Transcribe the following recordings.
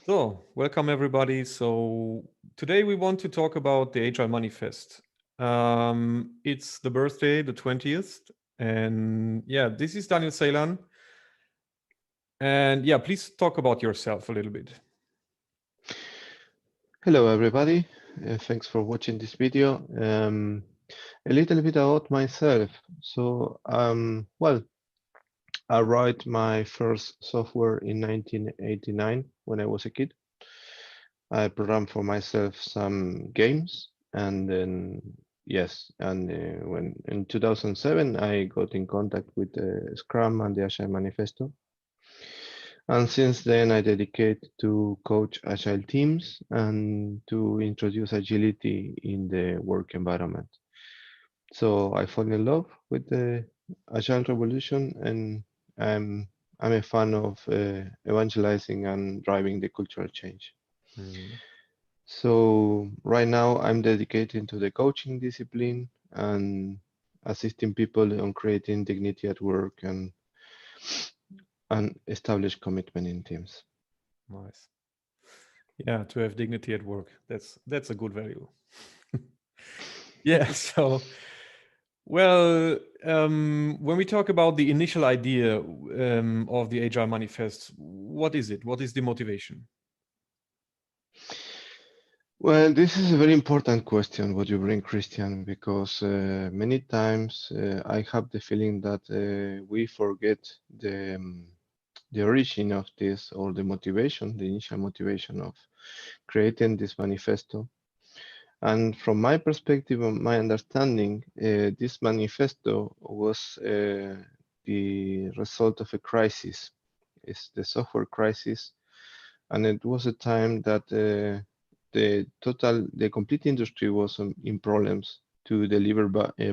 So, welcome everybody. So, today we want to talk about the Agile Manifest. It's the birthday, the 20th. And yeah, this is Daniel Ceillan. And yeah, please talk about yourself a little bit. Hello, everybody. Thanks for watching this video. A little bit about myself. I wrote my first software in 1989 when I was a kid. I programmed for myself some games, and then when in 2007 I got in contact with Scrum and the Agile Manifesto. And since then, I dedicate to coach agile teams and to introduce agility in the work environment. So I fall in love with the agile revolution, and I'm a fan of evangelizing and driving the cultural change. Mhm. So right now, I'm dedicated to the coaching discipline and assisting people on creating dignity at work and establish commitment in teams. Nice. Yeah, to have dignity at work. That's a good value. Yeah, so when we talk about the initial idea of the Agile Manifest, what is it? What is the motivation? Well, this is a very important question, what you bring, Christian, because many times I have the feeling that we forget the origin of this or the motivation, the initial motivation of creating this manifesto. And from my perspective and my understanding, this manifesto was the result of a crisis. It's the software crisis, and it was a time that the complete industry was in problems to deliver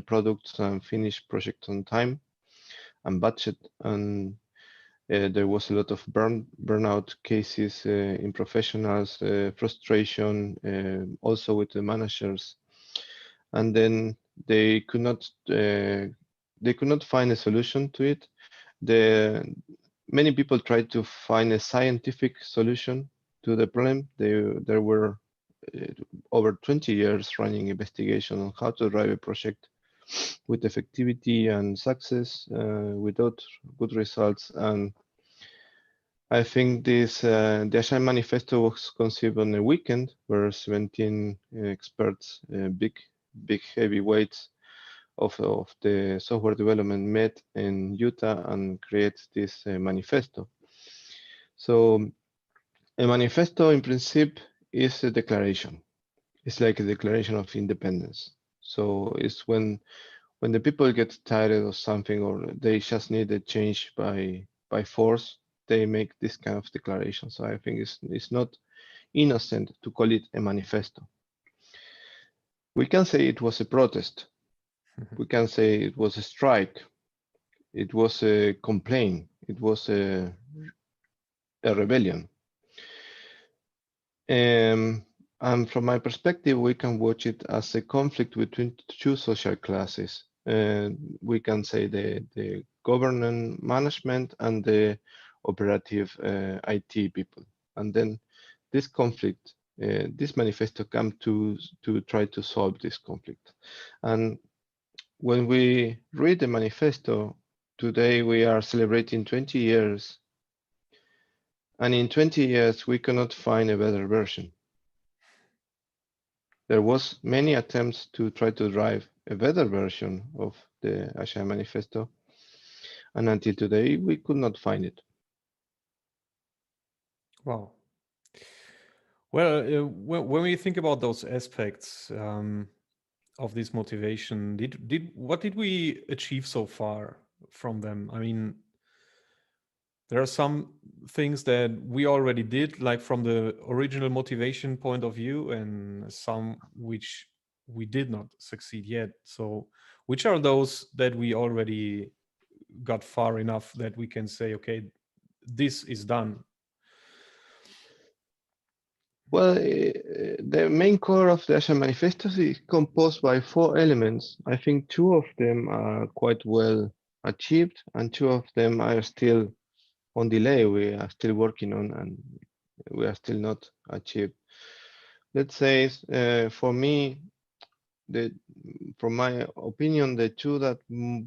products and finish projects on time and budget, and there was a lot of burnout cases in professionals, frustration, also with the managers, and then they could not uh, they could not find a solution to it. The many people tried to find a scientific solution to the problem. There were uh, over 20 years running investigation on how to drive a project with effectivity and success without good results. And I think the Agile Manifesto was conceived on a weekend where 17 experts, big heavyweights of the software development met in Utah and create this manifesto. So a manifesto in principle is a declaration. It's like a declaration of independence. So it's when the people get tired of something or they just need a change by force, they make this kind of declaration. So I think it's not innocent to call it a manifesto. We can say it was a protest. We can say it was a strike. It was a complaint. It was a rebellion. Um, and from my perspective, we can watch it as a conflict between two social classes. We can say the governance management and the operative IT people. And then this conflict, this manifesto come to try to solve this conflict. And when we read the manifesto, today we are celebrating 20 years. And in 20 years, we cannot find a better version. There was many attempts to try to drive a better version of the Agile Manifesto, and until today we could not find it. Wow. Well, when we think about those aspects of this motivation, did what did we achieve so far from them? I mean, there are some things that we already did, like from the original motivation point of view, and some which we did not succeed yet. So, which are those that we already got far enough that we can say, okay, this is done? Well, the main core of the Agile Manifesto is composed by four elements. I think two of them are quite well achieved, and two of them are still on delay. We are still working on, and we are still not achieved. Let's say for me, the from my opinion, the two that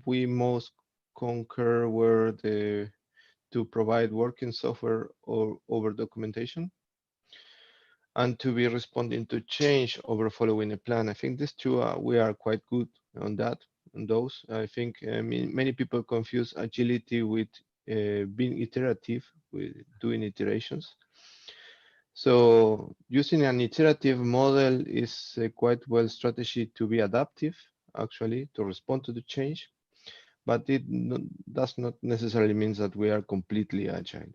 we most concur were the to provide working software or over documentation and to be responding to change over following a plan. I think these two we are quite good on that. On those, I think many people confuse agility with being iterative, with doing iterations. So using an iterative model is a quite well strategy to be adaptive, actually, to respond to the change, but it does not necessarily mean that we are completely agile.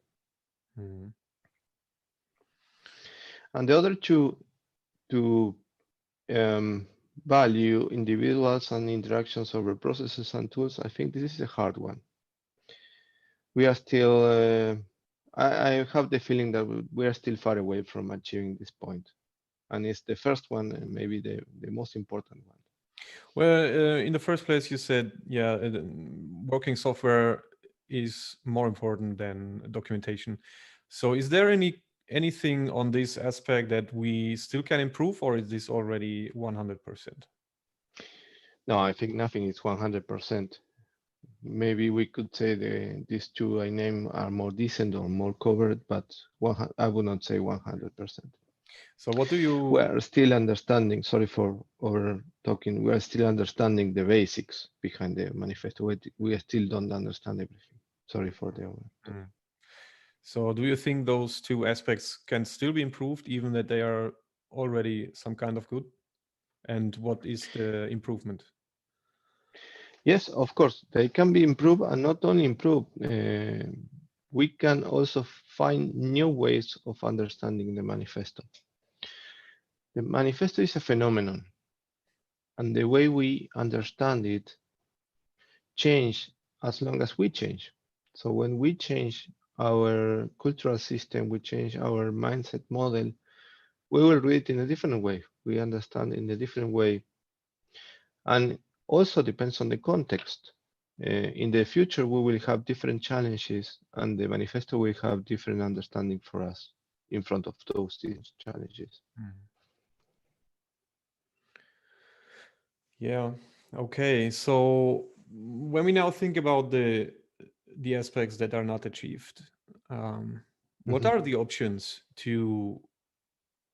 Mhm. And the other two to um, value individuals and interactions over processes and tools, I think this is a hard one. We are still, I have the feeling that we are still far away from achieving this point. And it's the first one, and maybe the most important one. Well, in the first place, you said, yeah, working software is more important than documentation. So, is there anything on this aspect that we still can improve, or is this already 100%? No, I think nothing is 100%. Maybe we could say these two I name are more decent or more covered, but I would not say 100%. So, what do We you? are still understanding, sorry for over talking, we are still understanding the basics behind the manifesto. We still don't understand everything. Sorry for the over talk. Mm. So, do you think those two aspects can still be improved, even that they are already some kind of good? And what is the improvement? Yes, of course, they can be improved and not only improved, we can also find new ways of understanding the manifesto. The manifesto is a phenomenon, and the way we understand it change as long as we change. So when we change our cultural system, we change our mindset model, we will read it in a different way. We understand in a different way. And also depends on the context. In the future, we will have different challenges, and the manifesto will have different understanding for us in front of those challenges. Mm. Yeah. Okay. So when we now think about the aspects that are not achieved, what Mhm. are the options to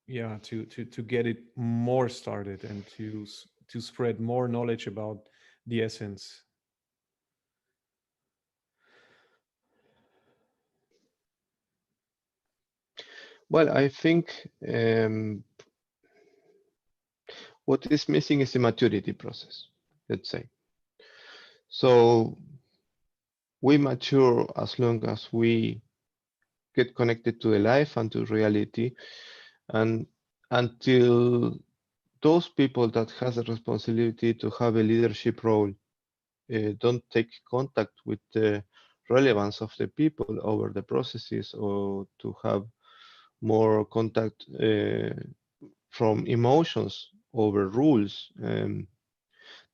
yeah to get it more started and to spread more knowledge about the essence? Well, I think what is missing is the maturity process, let's say. So we mature as long as we get connected to the life and to reality, and until those people that has a responsibility to have a leadership role don't take contact with the relevance of the people over the processes, or to have more contact from emotions over rules,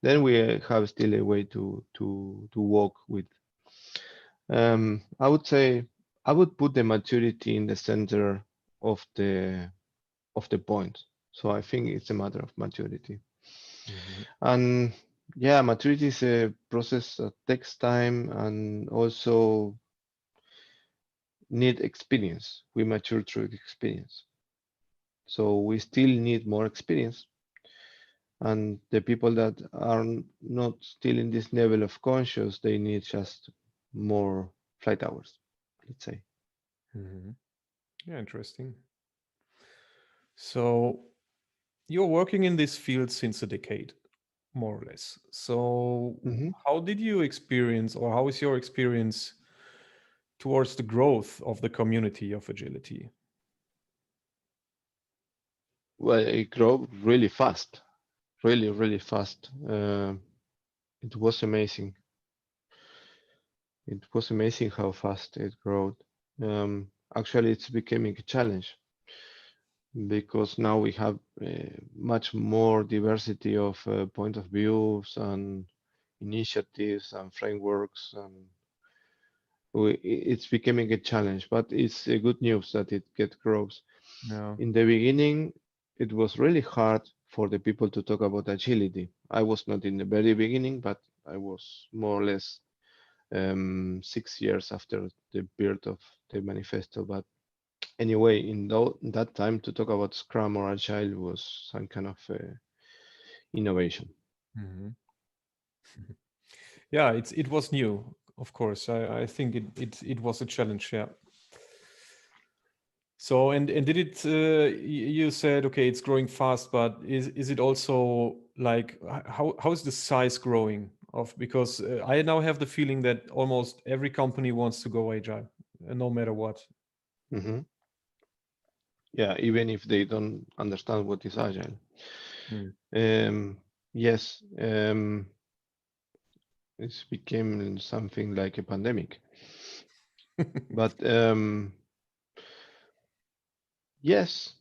then we have still a way to walk with. I would say I would put the maturity in the center of the point. So I think it's a matter of maturity. Mhm. And yeah, maturity is a process that takes time and also need experience. We mature through experience. So we still need more experience. And the people that are not still in this level of conscious, they need just more flight hours, let's say. Mhm. Yeah, interesting. So you're working in this field since a decade, more or less. So Mhm. how did you experience, or how is your experience towards the growth of the community of agility? Well, it grew really fast, really, really fast. It was amazing. It was amazing how fast it grew. Actually, it's becoming a challenge because now we have much more diversity of point of views and initiatives and frameworks. And it's becoming a challenge, but it's good news that it get grows. Yeah. In the beginning, it was really hard for the people to talk about agility. I was not in the very beginning, but I was more or less 6 years after the birth of the manifesto. But anyway, in that time, to talk about Scrum or Agile was some kind of innovation. Mhm. Yeah, it was new, of course. I think it was a challenge. Yeah. So and did it? You said okay, it's growing fast, but is it also like how is the size growing of? Because I now have the feeling that almost every company wants to go agile, no matter what. Hmm. Yeah, even if they don't understand what is Agile. Mm. Yes, it's became something like a pandemic. But yes,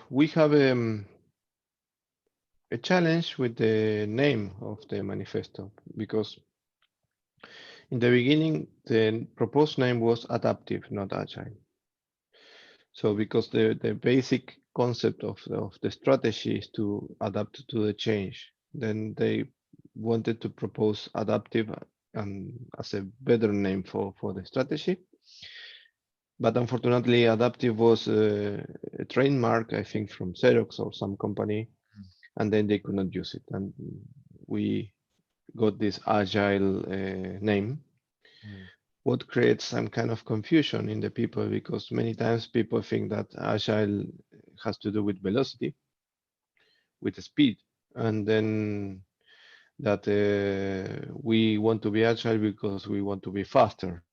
we have a challenge with the name of the manifesto because in the beginning the proposed name was adaptive, not agile. So because the basic concept of the strategy is to adapt to the change, then they wanted to propose adaptive and as a better name for the strategy. But unfortunately, adaptive was a trademark, I think, from Xerox or some company, and then they could not use it. And we got this agile name, Mm. what creates some kind of confusion in the people because many times people think that agile has to do with velocity, with speed, and then that we want to be agile because we want to be faster.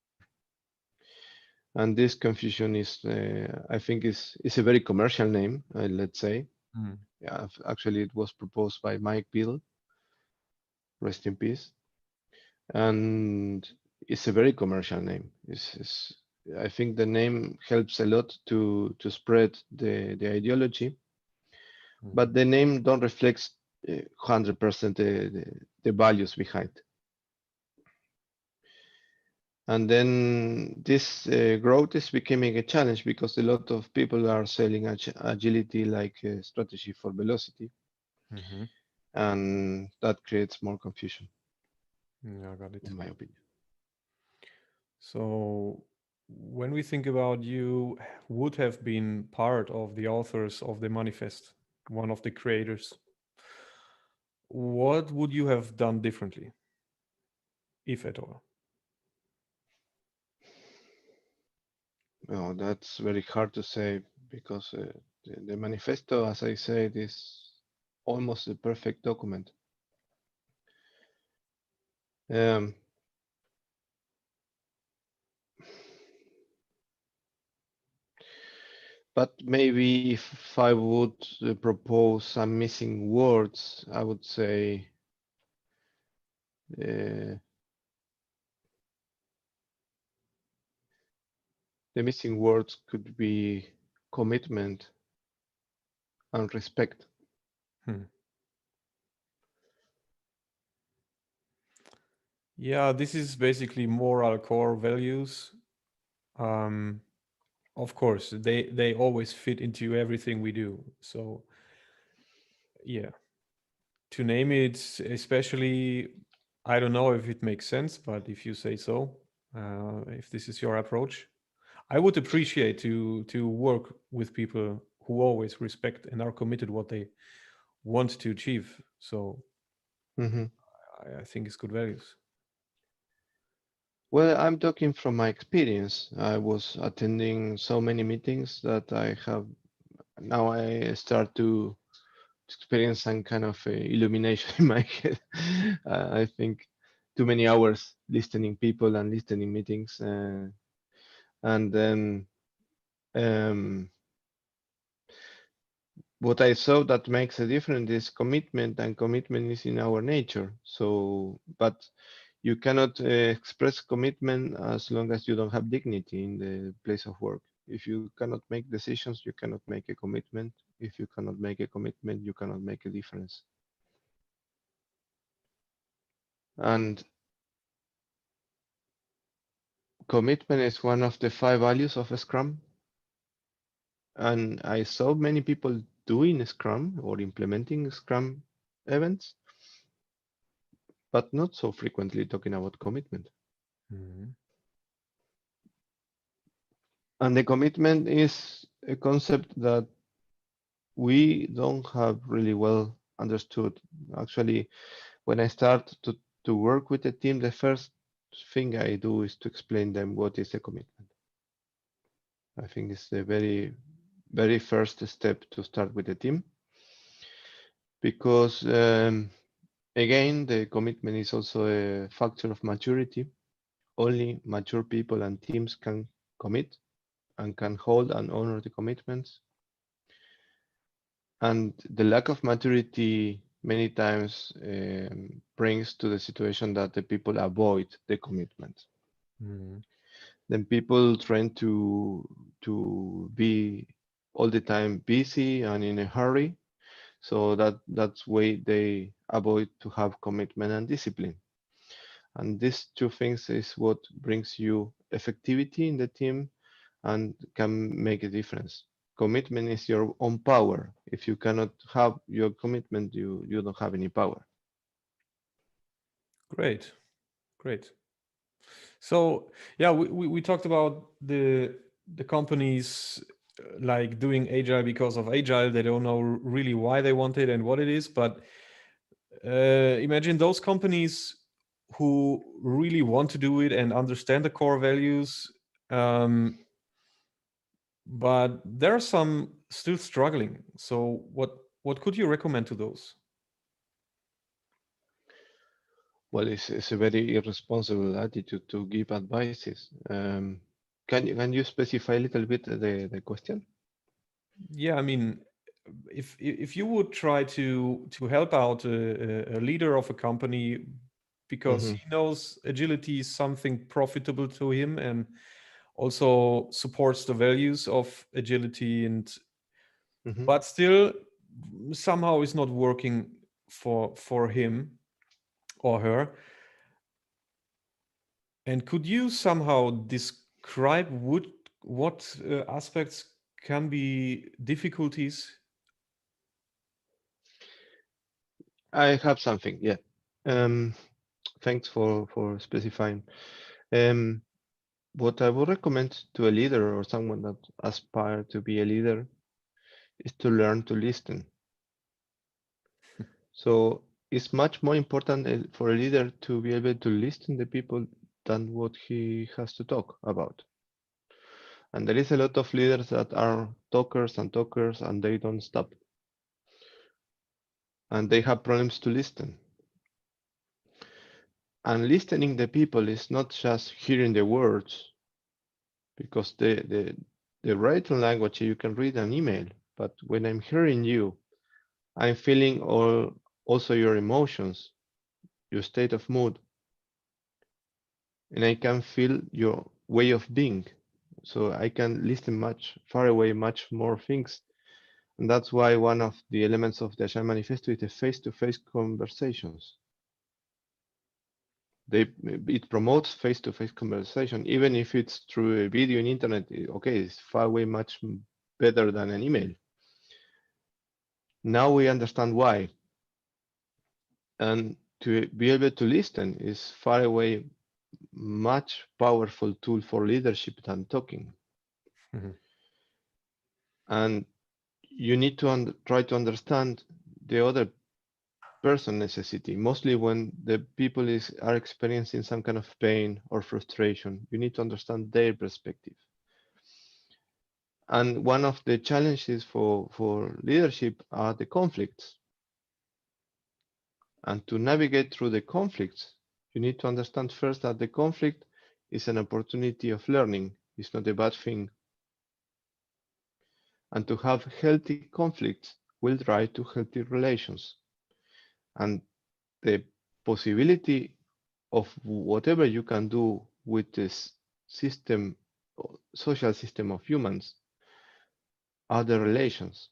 And this confusion is, I think, is a very commercial name, let's say. Mm. Yeah, actually, it was proposed by Mike Bill, rest in peace, and it's a very commercial name. I think the name helps a lot to spread the ideology, Mhm. but the name don't reflect 100% the values behind. And then this growth is becoming a challenge because a lot of people are selling agility like a strategy for velocity, Mhm. and that creates more confusion, Yeah, I got it. in my opinion. So when we think about you would have been part of the authors of the manifest, one of the creators, what would you have done differently, if at all? Well, that's very hard to say because the manifesto, as I said, is almost a perfect document. Um, but maybe if I would propose some missing words, I would say uh, the missing words could be commitment and respect. Hmm. Yeah, this is basically moral core values. Um, of course, they always fit into everything we do. So yeah, to name it, especially, I don't know if it makes sense, but if you say so, if this is your approach, I would appreciate to work with people who always respect and are committed what they want to achieve. So Mhm. I think it's good values. Well, I'm talking from my experience. I was attending so many meetings that I have now I start to experience some kind of illumination in my head. I think too many hours listening people and listening meetings, and then um, what I saw that makes a difference is commitment, and commitment is in our nature. So, but you cannot express commitment as long as you don't have dignity in the place of work. If you cannot make decisions, you cannot make a commitment. If you cannot make a commitment, you cannot make a difference. And Commitment is one of the 5 values of Scrum, and I saw many people doing Scrum or implementing Scrum events, but not so frequently talking about commitment. Mhm. And the commitment is a concept that we don't have really well understood. Actually, when I start to work with a team, the first thing I do is to explain them what is a commitment. I think it's the very first step to start with the team because again, the commitment is also a factor of maturity. Only mature people and teams can commit and can hold and honor the commitments. And the lack of maturity many times brings to the situation that the people avoid the commitment. Mhm. Then people trying to be all the time busy and in a hurry, so that's way they avoid to have commitment and discipline. And these two things is what brings you effectivity in the team and can make a difference. Commitment is your own power. If you cannot have your commitment, you don't have any power. Great, great. So yeah, we talked about the companies like doing agile because of agile. They don't know really why they want it and what it is. But imagine those companies who really want to do it and understand the core values, but there are some still struggling. So what could you recommend to those? Well, it's a very irresponsible attitude to give advices. Can you specify a little bit the question? Yeah, I mean, if you would try to help out a leader of a company because Hmm. he knows agility is something profitable to him and also supports the values of agility, and Hmm. but still somehow is not working for him or her. And could you somehow describe what aspects can be difficulties? I have something. Yeah. Um, Thanks for specifying. Um, what I would recommend to a leader or someone that aspire to be a leader is to learn to listen. So it's much more important for a leader to be able to listen to people than what he has to talk about. And there is a lot of leaders that are talkers and they don't stop. And they have problems to listen. And listening the people is not just hearing the words, because the written language you can read an email, but when I'm hearing you, I'm feeling all also your emotions, your state of mood, and I can feel your way of being. So I can listen much far away, much more things. And that's why one of the elements of the Agile Manifesto is the face-to-face conversations. They, it promotes face-to-face conversation, even if it's through a video in internet. Okay, it's far way much better than an email. Now we understand why. And to be able to listen is far away much powerful tool for leadership than talking. Mhm. And you need to try to understand the other person necessity, mostly when the people are experiencing some kind of pain or frustration. You need to understand their perspective. And one of the challenges for leadership are the conflicts. And to navigate through the conflicts, you need to understand first that the conflict is an opportunity of learning. It's not a bad thing. And to have healthy conflicts will drive to healthy relations. And the possibility of whatever you can do with this system, social system of humans, are the relations.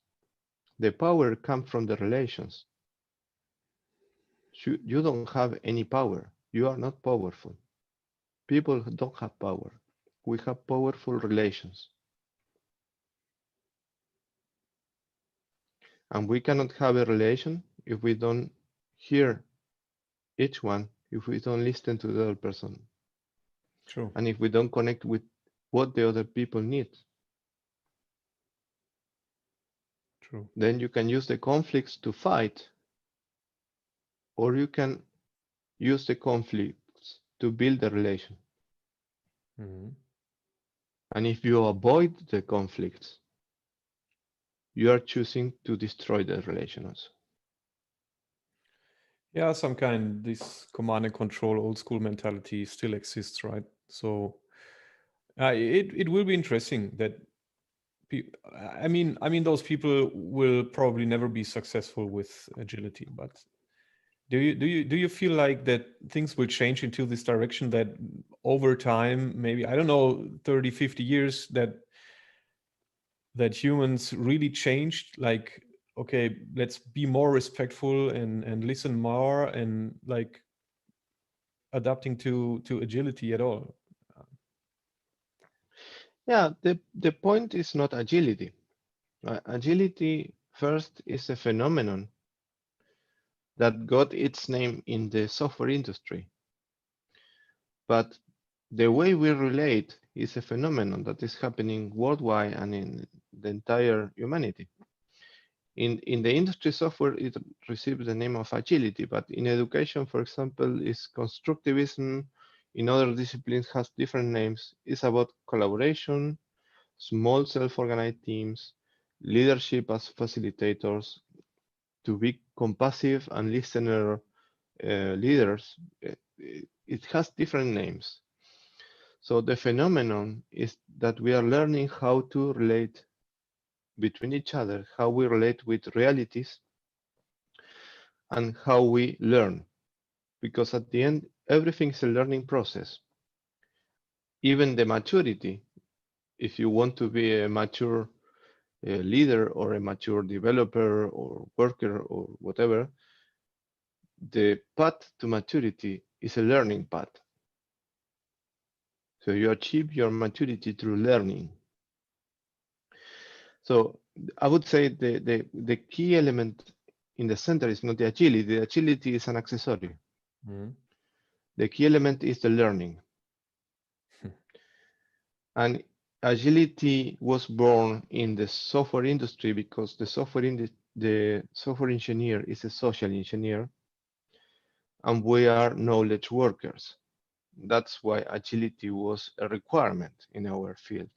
The power comes from the relations. You don't have any power. You are not powerful. People don't have power. we have powerful relations. And we cannot have a relation if we don't hear each one, if we don't listen to the other person, True. and if we don't connect with what the other people need. True. Then you can use the conflicts to fight, or you can use the conflicts to build a relation. Mhm. And if you avoid the conflicts, you are choosing to destroy the relations. Yeah, some kind this command and control old school mentality still exists, right? So it will be interesting that I mean those people will probably never be successful with agility, but do you feel like that things will change into this direction that over time, maybe I don't know, 30, 50 years, that humans really changed, like, okay, let's be more respectful and listen more and like adapting to agility at all. Yeah, the point is not agility. Agility first is a phenomenon that got its name in the software industry. But the way we relate is a phenomenon that is happening worldwide and in the entire humanity. In the industry software, it receives the name of agility, but in education, for example, is constructivism. In other disciplines, has different names. It's about collaboration, small self-organized teams, leadership as facilitators, to be compassive and listener leaders. It has different names. So the phenomenon is that we are learning how to relate between each other, how we relate with realities, and how we learn. Because at the end, everything is a learning process. Even the maturity, if you want to be a mature leader or a mature developer or worker or whatever, the path to maturity is a learning path. So you achieve your maturity through learning. So I would say the key element in the center is not the agility. The agility is an accessory. Mhm. The key element is the learning. And agility was born in the software industry because the software engineer is a social engineer, and we are knowledge workers. That's why agility was a requirement in our field,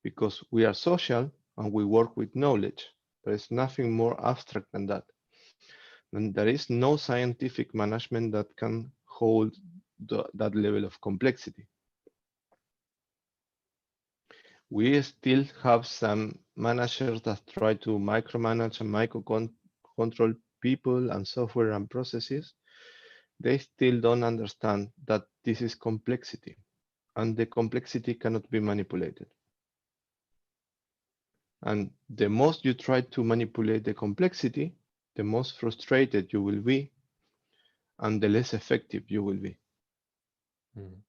because we are social and we work with knowledge. There is nothing more abstract than that. And there is no scientific management that can hold that level of complexity. We still have some managers that try to micromanage and control people and software and processes. They still don't understand that this is complexity, and the complexity cannot be manipulated. And the most you try to manipulate the complexity, the most frustrated you will be, and the less effective you will be. Mhm.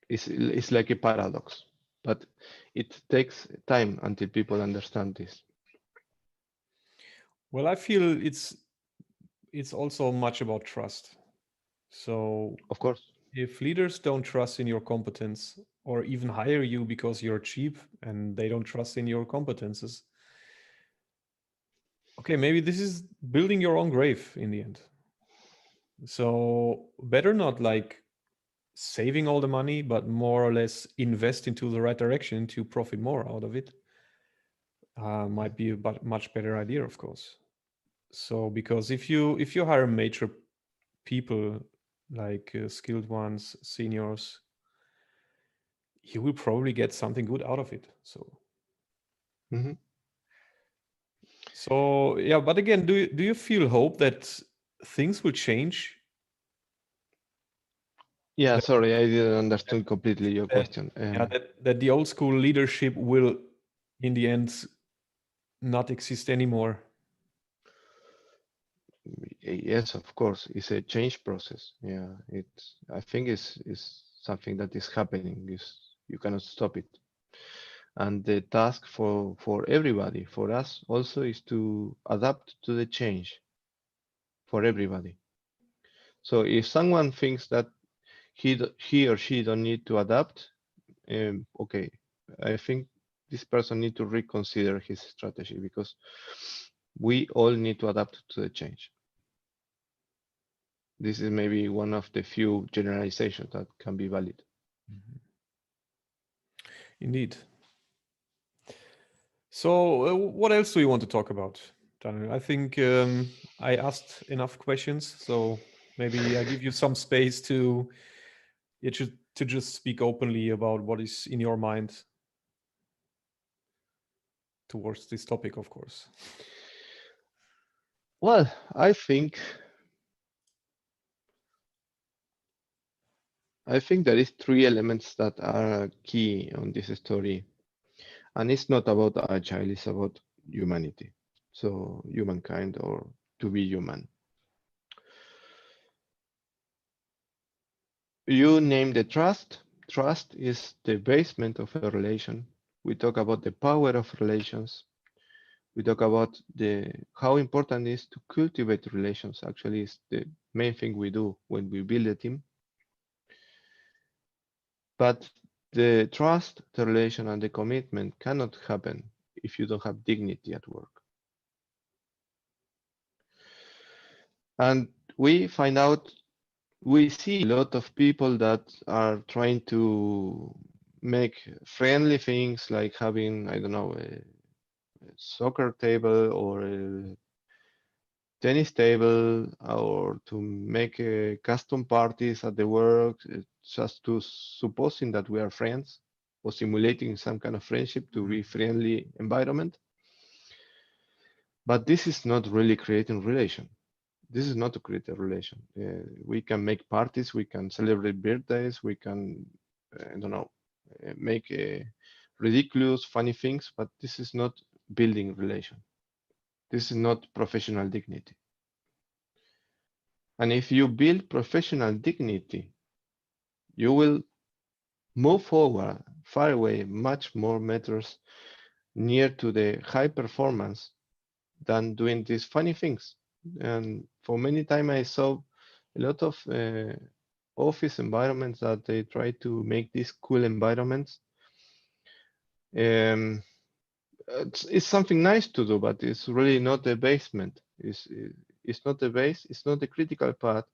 It's like a paradox, but it takes time until people understand this. Well, I feel it's also much about trust. So Of course. if leaders don't trust in your competence or even hire you because you're cheap and they don't trust in your competences, okay, maybe this is building your own grave in the end. So better not like saving all the money, but more or less invest into the right direction to profit more out of it. Might be a much better idea, of course. So because if you hire major people, like skilled ones, seniors, you will probably get something good out of it. Mhm. So yeah, but again, do you feel hope that things will change? Yeah, That sorry, I didn't that, understand completely your that question. yeah, that the old school leadership will, in the end, not exist anymore. Yes, of course, it's a change process. Yeah, I think it's something that is happening. Is you cannot stop it. And the task for everybody, for us also, is to adapt to the change for everybody. So if someone thinks that he or she don't need to adapt, okay, I think this person need to reconsider his strategy, because we all need to adapt to the change. This is maybe one of the few generalizations that can be valid. Mhm. Indeed. So, what else do you want to talk about, Daniel? I think I asked enough questions, so maybe I give you some space to to just speak openly about what is in your mind towards this topic, of course. Well, I think there is three elements that are key on this story, and it's not about agile; it's about humanity. So humankind, or to be human. You name the trust. Trust is the basement of a relation. We talk about the power of relations. We talk about the how important it is to cultivate relations. Actually, is the main thing we do when we build a team. But the trust, the relation, and the commitment cannot happen if you don't have dignity at work. And we find out, we see a lot of people that are trying to make friendly things, like having, I don't know, a soccer table or a tennis table, or to make custom parties at the work, just to supposing that we are friends, or simulating some kind of friendship to Mhm. be friendly environment. But this is not really creating relation. This is not to create a relation. We can make parties, we can celebrate birthdays, we can, I don't know, make ridiculous, funny things, but this is not building relation. This is not professional dignity. And if you build professional dignity, you will move forward far away, much more meters near to the high performance than doing these funny things. And for many time I saw a lot of office environments that they try to make these cool environments. Um, it's something nice to do, but it's really not the basement. It's not the base. It's not the critical part.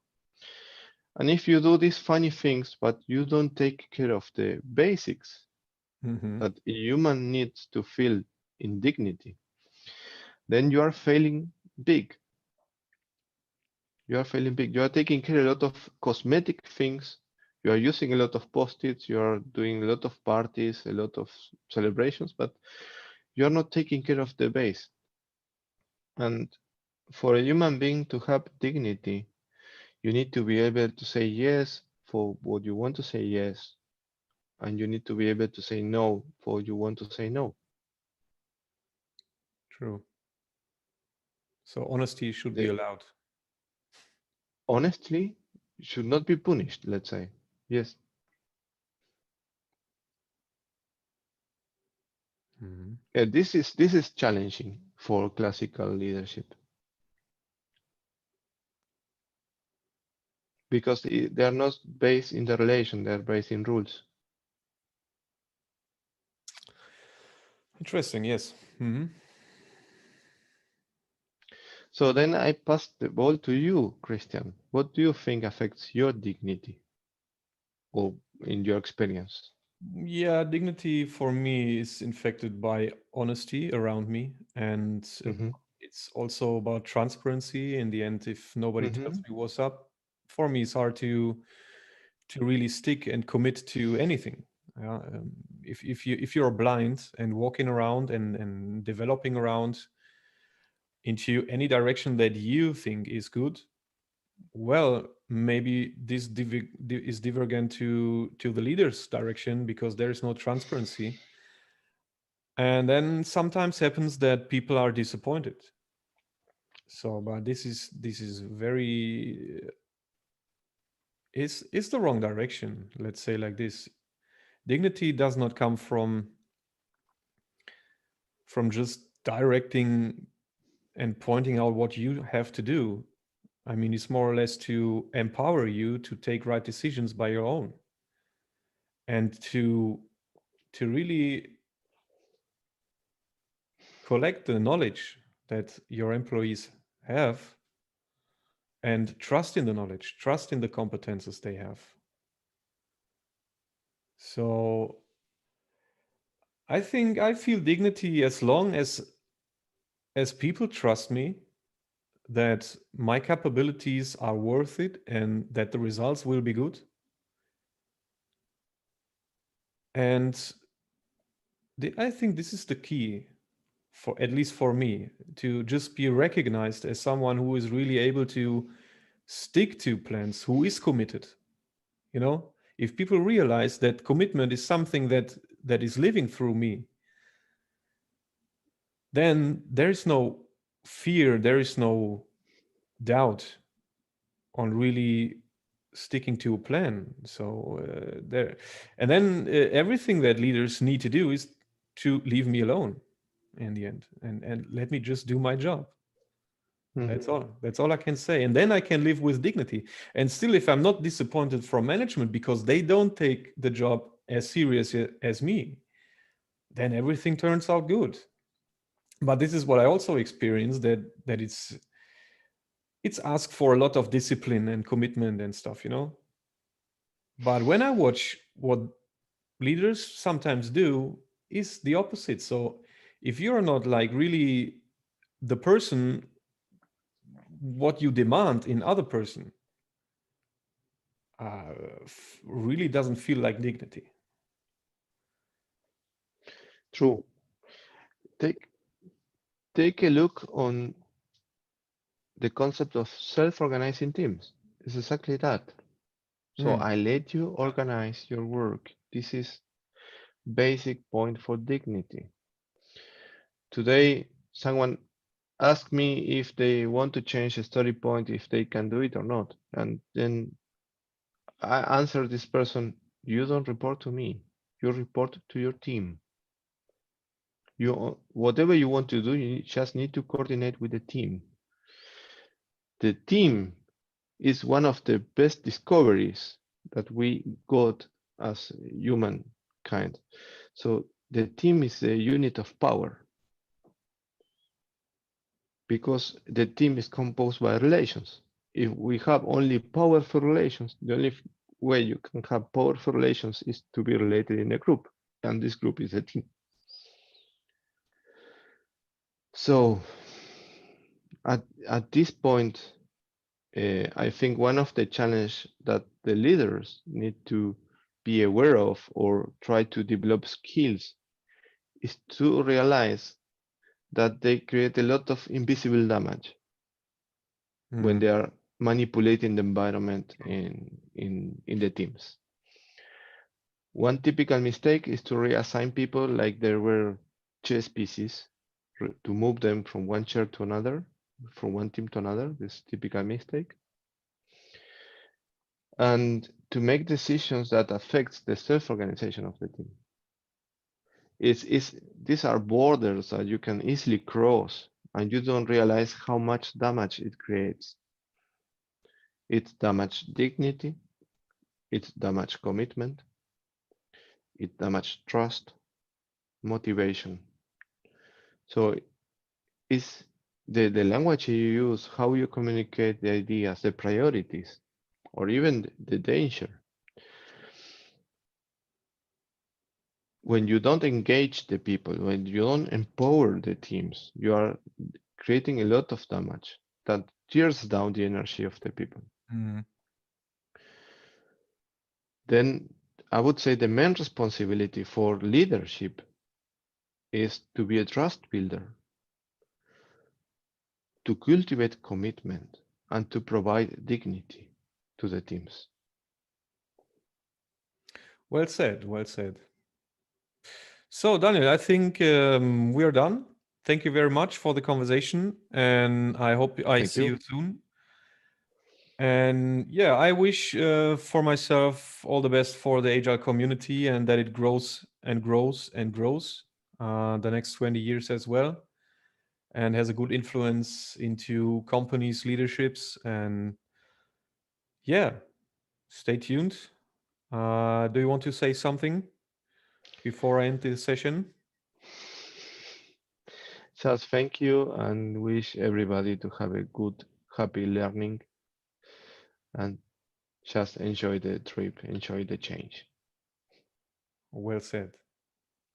And if you do these funny things, but you don't take care of the basics Mhm. that a human needs to feel in dignity, then you are failing big. You are failing big. You are taking care of a lot of cosmetic things. You are using a lot of post-its. You are doing a lot of parties, a lot of celebrations, but you are not taking care of the base. And for a human being to have dignity, you need to be able to say yes for what you want to say yes, and you need to be able to say no for what you want to say no. True. So honesty should be The allowed. honestly should not be punished, let's say. Yes. Mhm. This is challenging for classical leadership, because they are not based in the relation, they are based in rules. Interesting. Yes. Mhm. So then I pass the ball to you, Christian. What do you think affects your dignity, or in your experience? Yeah, dignity for me is infected by honesty around me, and Mm-hmm. it's also about transparency. In the end, if nobody tells Mm-hmm. me what's up, for me it's hard to really stick and commit to anything. Yeah, if you're blind and walking around and developing around into any direction that you think is good, well, maybe this is divergent to the leader's direction because there is no transparency. And then sometimes happens that people are disappointed. So, but this is very is the wrong direction. Let's say like this. Dignity does not come from just directing and pointing out what you have to do. I mean, it's more or less to empower you to take right decisions by your own and to really collect the knowledge that your employees have and trust in the knowledge, trust in the competences they have. So I think I feel dignity as long as people trust me that my capabilities are worth it and that the results will be good. And I think this is the key for at least for me to just be recognized as someone who is really able to stick to plans, who is committed. You know, if people realize that commitment is something that is living through me, then there is no fear, there is no doubt on really sticking to a plan. So there, and then everything that leaders need to do is to leave me alone in the end, and let me just do my job. Mhm. That's all I can say, and then I can live with dignity. And still, if I'm not disappointed from management because they don't take the job as serious as me, then everything turns out good. But this is what I also experienced, that it's asked for a lot of discipline and commitment and stuff, you know. But when I watch what leaders sometimes do, is the opposite. So if you're not like really the person what you demand in other person, uh, really doesn't feel like dignity. True. Take take a look on the concept of self-organizing teams. It's exactly that. So Mm, I let you organize your work. This is basic point for dignity. Today, someone asked me if they want to change a story point, if they can do it or not. And then I answered this person, you don't report to me. You report to your team. You whatever you want to do, you just need to coordinate with the team. The team is one of the best discoveries that we got as humankind. So the team is a unit of power because the team is composed by relations. If we have only powerful relations, the only way you can have powerful relations is to be related in a group, and this group is a team. So at this point, I think one of the challenge that the leaders need to be aware of or try to develop skills is to realize that they create a lot of invisible damage when mm, they are manipulating the environment in the teams. One typical mistake is to reassign people like there were chess pieces, to move them from one chair to another, from one team to another. This is a typical mistake. And to make decisions that affects the self-organization of the team. These are borders that you can easily cross and you don't realize how much damage it creates. It damages dignity, it damages commitment, it damages trust, motivation. So it's the language you use, how you communicate the ideas, the priorities, or even the danger. When you don't engage the people, when you don't empower the teams, you are creating a lot of damage that tears down the energy of the people. mm. Then I would say the main responsibility for leadership is to be a trust builder, to cultivate commitment, and to provide dignity to the teams. Well said. Well said. So, Daniel, I think we are done. Thank you very much for the conversation, and I hope I Thank see you. you soon. And yeah, I wish for myself all the best for the Agile community, and that it grows and grows and grows the next 20 years as well, and has a good influence into companies' leaderships. And yeah, stay tuned. Do you want to say something before I end this session? Just thank you and wish everybody to have a good, happy learning and just enjoy the trip, enjoy the change. Well said.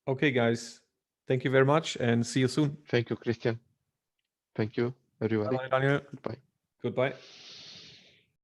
Okay, guys. Thank you very much and see you soon. Thank you, Christian. Thank you, Bye everybody. bye, Daniel. Goodbye. Goodbye.